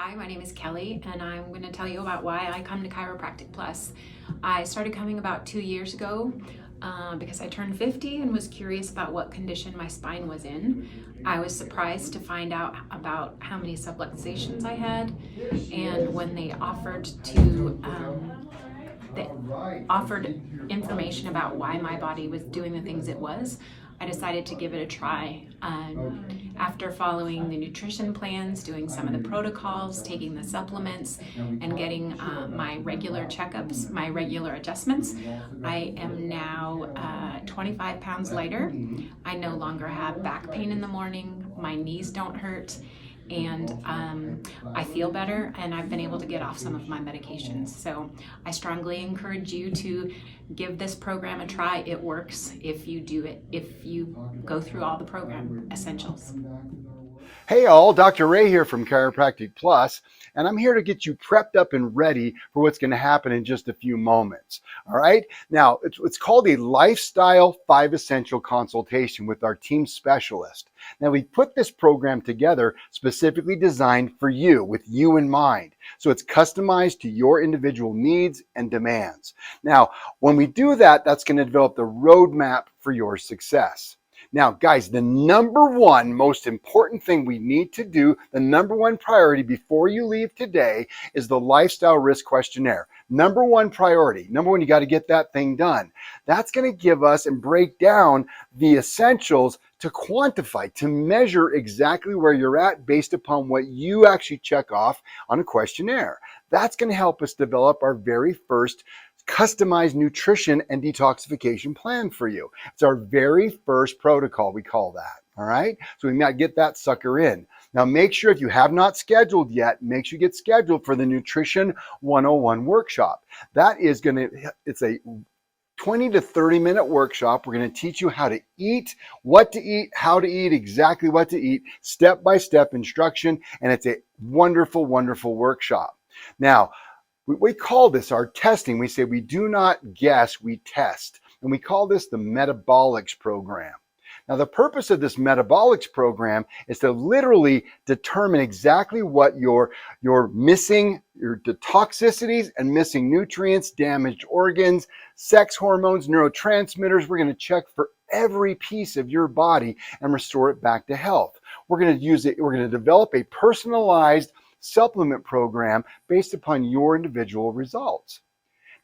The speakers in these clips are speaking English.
Hi, my name is Kelly, and I'm going to tell you about why I come to Chiropractic Plus. I started coming about 2 years ago because I turned 50 and was curious about what condition my spine was in. I was surprised to find out about how many subluxations I had, and when they offered information about why my body was doing the things it was, I decided to give it a try. After following the nutrition plans, doing some of the protocols, taking the supplements, and getting my regular checkups, my regular adjustments, I am now 25 pounds lighter. I no longer have back pain in the morning. My knees don't hurt. And I feel better, and I've been able to get off some of my medications. So I strongly encourage you to give this program a try. It works if you do it, if you go through all the program essentials. Hey all, Dr. Ray here from Chiropractic Plus, and I'm here to get you prepped up and ready for what's going to happen in just a few moments. All right? Now, it's called a Lifestyle 5 Essential Consultation with our team specialist. Now, we put this program together specifically designed for you, with you in mind. So it's customized to your individual needs and demands. Now, when we do that, that's going to develop the roadmap for your success. Now, guys, the number one most important thing we need to do, the number one priority before you leave today, is the lifestyle risk questionnaire. Number one priority. Number one, you got to get that thing done. That's going to give us and break down the essentials to quantify, to measure exactly where you're at based upon what you actually check off on a questionnaire. That's going to help us develop our very first customized nutrition and detoxification plan for you. It's our very first protocol, we call that. All right, so we might get that sucker in. Now, make sure if you have not scheduled yet, make sure you get scheduled for the Nutrition 101 workshop. That is it's a 20 to 30 minute workshop. We're going to teach you how to eat, what to eat, how to eat, exactly what to eat, step-by-step instruction, and it's a wonderful, wonderful workshop. Now, we call this our testing. We say we do not guess, we test. And we call this the metabolics program. Now, the purpose of this metabolics program is to literally determine exactly what you're missing, your toxicities and missing nutrients, damaged organs, sex hormones, neurotransmitters. We're going to check for every piece of your body and restore it back to health. We're going to develop a personalized supplement program based upon your individual results.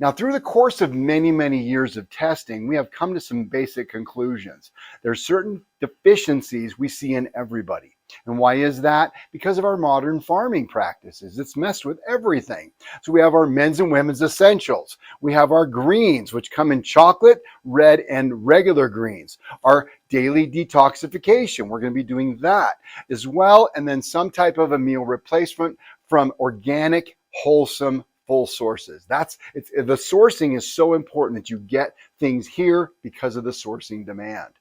Now, through the course of many, many years of testing, we have come to some basic conclusions. There are certain deficiencies we see in everybody. And why is that? Because of our modern farming practices. It's messed with everything. So we have our men's and women's essentials. We have our greens, which come in chocolate, red, and regular greens. Our daily detoxification, we're going to be doing that as well. And then some type of a meal replacement from organic, wholesome, full sources. The sourcing is so important that you get things here because of the sourcing demand.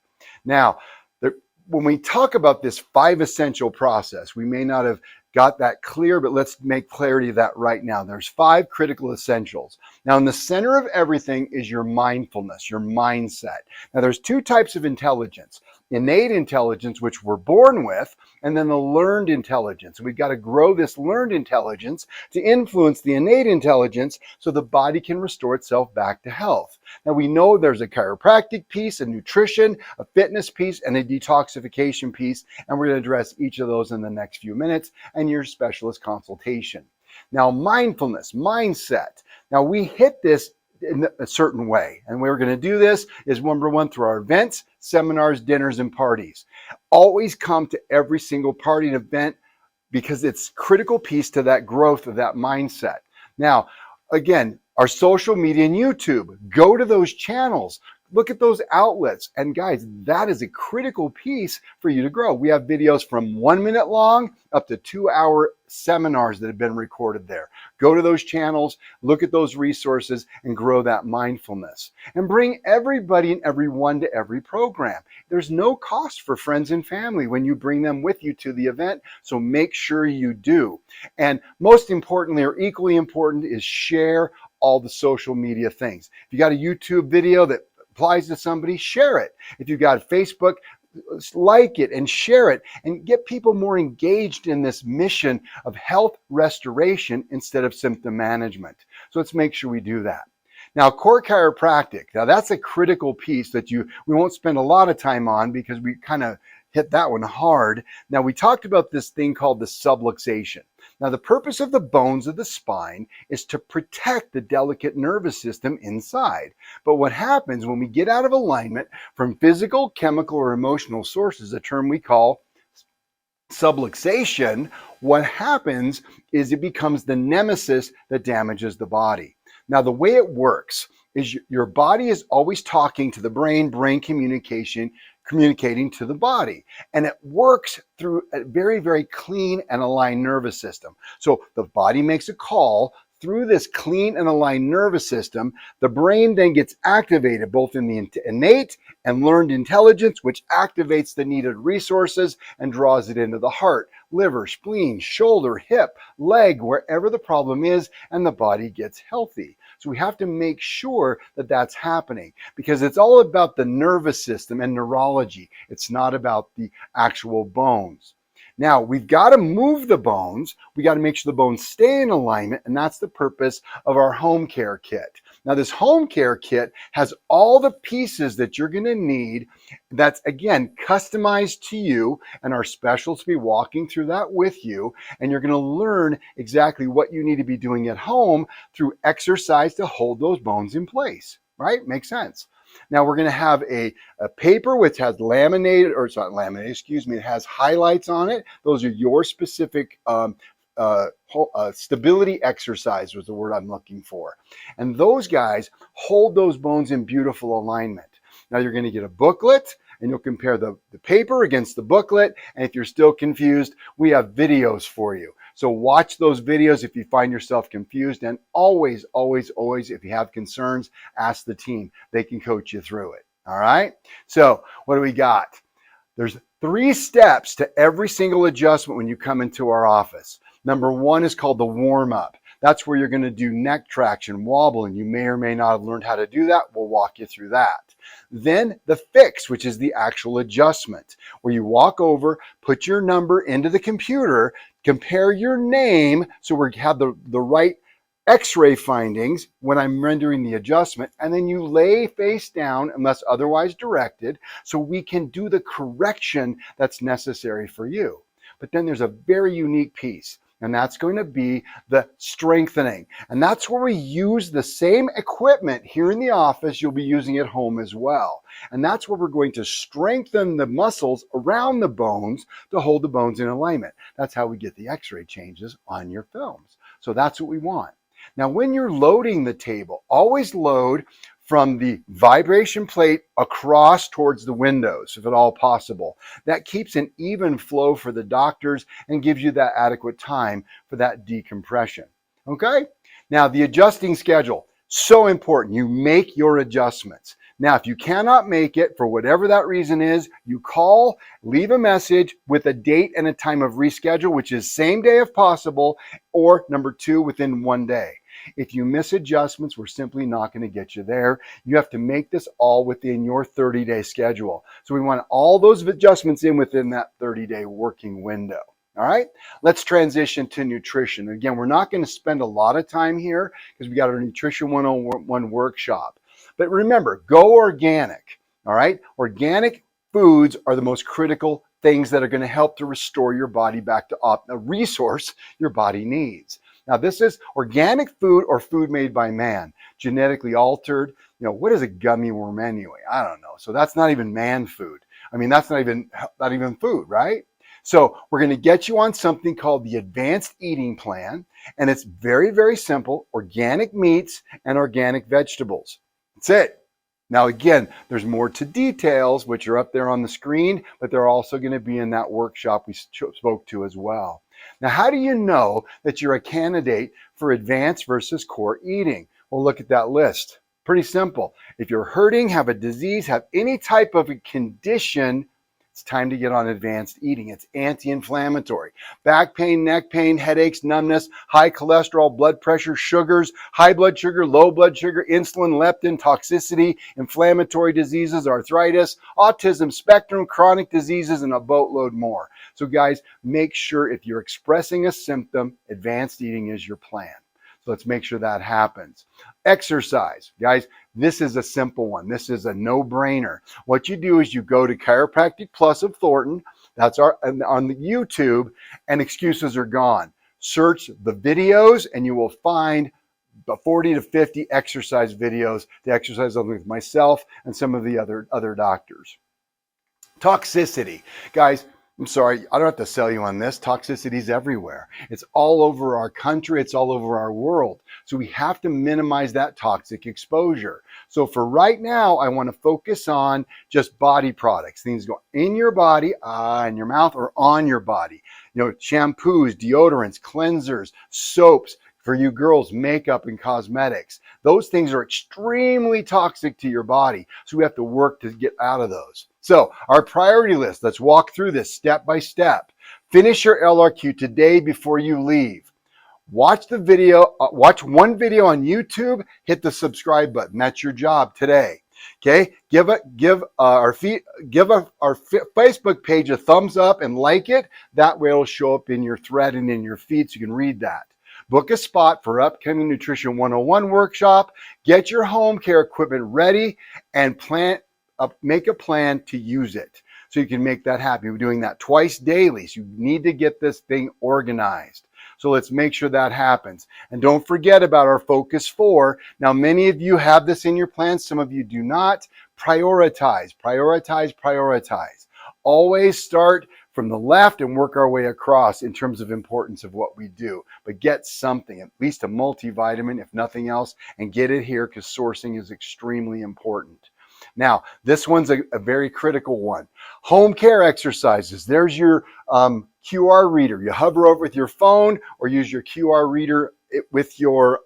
Now, when we talk about this 5 essential process, we may not have got that clear, but let's make clarity of that right now. There's 5 critical essentials. Now, in the center of everything is your mindfulness, your mindset. Now, there's 2 types of intelligence: innate intelligence, which we're born with, and then the learned intelligence. And we've got to grow this learned intelligence to influence the innate intelligence so the body can restore itself back to health. Now, we know there's a chiropractic piece, a nutrition, a fitness piece, and a detoxification piece, and we're going to address each of those in the next few minutes and your specialist consultation. Now, mindfulness, mindset. Now, we hit this in a certain way, and we're going to do this is number one, through our events, seminars, dinners, and parties. Always come to every single party and event because it's a critical piece to that growth of that mindset. Now, again, our social media and YouTube, go to those channels. Look at those outlets. And guys, that is a critical piece for you to grow. We have videos from 1 minute long up to 2-hour seminars that have been recorded there. Go to those channels, look at those resources, and grow that mindfulness. And bring everybody and everyone to every program. There's no cost for friends and family when you bring them with you to the event, so make sure you do. And most importantly, or equally important, is share all the social media things. If you got a YouTube video that applies to somebody, share it. If you've got Facebook, like it and share it and get people more engaged in this mission of health restoration instead of symptom management. So let's make sure we do that. Now, core chiropractic. Now, that's a critical piece that we won't spend a lot of time on because we kind of hit that one hard. Now, we talked about this thing called the subluxation. Now, the purpose of the bones of the spine is to protect the delicate nervous system inside. But what happens when we get out of alignment from physical, chemical, or emotional sources, a term we call subluxation, what happens is it becomes the nemesis that damages the body. Now, the way it works is your body is always talking to the brain communicating to the body. And it works through a very, very clean and aligned nervous system. So the body makes a call through this clean and aligned nervous system. The brain then gets activated both in the innate and learned intelligence, which activates the needed resources and draws it into the heart, liver, spleen, shoulder, hip, leg, wherever the problem is, and the body gets healthy. So we have to make sure that that's happening because it's all about the nervous system and neurology. It's not about the actual bones. Now, we've got to move the bones. We got to make sure the bones stay in alignment, and that's the purpose of our home care kit. Now, this home care kit has all the pieces that you're going to need that's, again, customized to you, and our specialists will be walking through that with you, and you're going to learn exactly what you need to be doing at home through exercise to hold those bones in place, right? Makes sense. Now we're going to have a paper which has laminated, or it's not laminated, excuse me, it has highlights on it. Those are your specific stability exercise was the word I'm looking for. And those guys hold those bones in beautiful alignment. Now you're going to get a booklet and you'll compare the paper against the booklet. And if you're still confused, we have videos for you. So watch those videos if you find yourself confused, and always, always, always, if you have concerns, ask the team. They can coach you through it. All right. So what do we got? There's 3 steps to every single adjustment when you come into our office. Number 1 is called the warm up. That's where you're going to do neck traction, wobble, and you may or may not have learned how to do that. We'll walk you through that. Then the fix, which is the actual adjustment, where you walk over, put your number into the computer, compare your name, so we have the right X-ray findings when I'm rendering the adjustment, and then you lay face down unless otherwise directed so we can do the correction that's necessary for you. But then there's a very unique piece, and that's going to be the strengthening. And that's where we use the same equipment here in the office you'll be using at home as well. And that's where we're going to strengthen the muscles around the bones to hold the bones in alignment. That's how we get the X-ray changes on your films. So that's what we want. Now, when you're loading the table, always load from the vibration plate across towards the windows, if at all possible. That keeps an even flow for the doctors and gives you that adequate time for that decompression. Okay? Now, the adjusting schedule, so important. You make your adjustments. Now, if you cannot make it for whatever that reason is, you call, leave a message with a date and a time of reschedule, which is same day if possible, or number 2, within 1 day. If you miss adjustments, we're simply not going to get you there. You have to make this all within your 30-day schedule. So we want all those adjustments in within that 30-day working window. All right, let's transition to nutrition. Again, we're not going to spend a lot of time here because we got our Nutrition 101 workshop. But remember, go organic. All right, organic foods are the most critical things that are going to help to restore your body back to a resource your body needs. Now, this is organic food or food made by man, genetically altered. You know, what is a gummy worm anyway? I don't know. So that's not even man food. I mean, that's not even food, right? So we're going to get you on something called the Advanced Eating Plan, and it's very, very simple: organic meats and organic vegetables. That's it. Now, again, there's more to details, which are up there on the screen, but they're also going to be in that workshop we spoke to as well. Now, how do you know that you're a candidate for advanced versus core eating? Well, look at that list. Pretty simple. If you're hurting, have a disease, have any type of a condition, it's time to get on advanced eating. It's anti-inflammatory. Back pain, neck pain, headaches, numbness, high cholesterol, blood pressure, sugars, high blood sugar, low blood sugar, insulin, leptin, toxicity, inflammatory diseases, arthritis, autism spectrum, chronic diseases, and a boatload more. So guys, make sure if you're expressing a symptom, advanced eating is your plan. So let's make sure that happens. Exercise. Guys, this is a simple one. This is a no-brainer. What you do is you go to Chiropractic Plus of Thornton. That's on the YouTube, and excuses are gone. Search the videos and you will find about 40 to 50 exercise videos to exercise with myself and some of the other doctors. Toxicity. Guys, I'm sorry, I don't have to sell you on this. Toxicity is everywhere. It's all over our country. It's all over our world. So we have to minimize that toxic exposure. So for right now, I want to focus on just body products. Things go in your body, in your mouth, or on your body. You know, shampoos, deodorants, cleansers, soaps. For you girls, makeup and cosmetics. Those things are extremely toxic to your body. So we have to work to get out of those. So our priority list, let's walk through this step by step. Finish your LRQ today before you leave. Watch the video, watch one video on YouTube, hit the subscribe button. That's your job today. Okay, give our Facebook page a thumbs up and like it. That way it'll show up in your thread and in your feed so you can read that. Book a spot for upcoming Nutrition 101 workshop. Get your home care equipment ready and make a plan to use it so you can make that happen. We're doing that twice daily, so you need to get this thing organized. So let's make sure that happens. And don't forget about our Focus 4. Now, many of you have this in your plans. Some of you do not. Prioritize, prioritize, prioritize. Always start from the left and work our way across in terms of importance of what we do. But get something, at least a multivitamin, if nothing else, and get it here because sourcing is extremely important. Now, this one's a very critical one. Home care exercises. There's your QR reader. You hover over with your phone or use your QR reader with your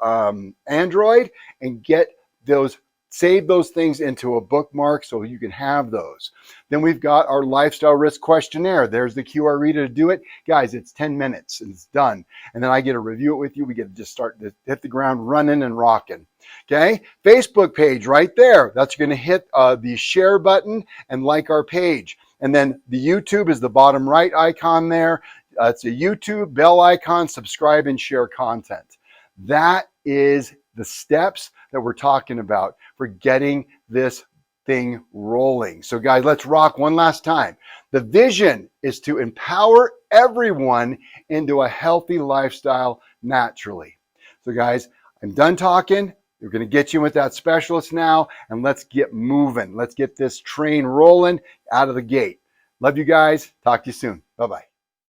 Android and get those. Save those things into a bookmark so you can have those. Then we've got our lifestyle risk questionnaire. There's the QR reader to do it. Guys, it's 10 minutes and it's done. And then I get to review it with you. We get to just start to hit the ground running and rocking. Okay, Facebook page right there. That's going to hit the share button and like our page. And then the YouTube is the bottom right icon there. It's a YouTube bell icon, subscribe and share content. That is the steps that we're talking about for getting this thing rolling. So guys, let's rock one last time. The vision is to empower everyone into a healthy lifestyle naturally. So guys, I'm done talking. We're going to get you with that specialist now, and let's get moving. Let's get this train rolling out of the gate. Love you guys. Talk to you soon. Bye-bye.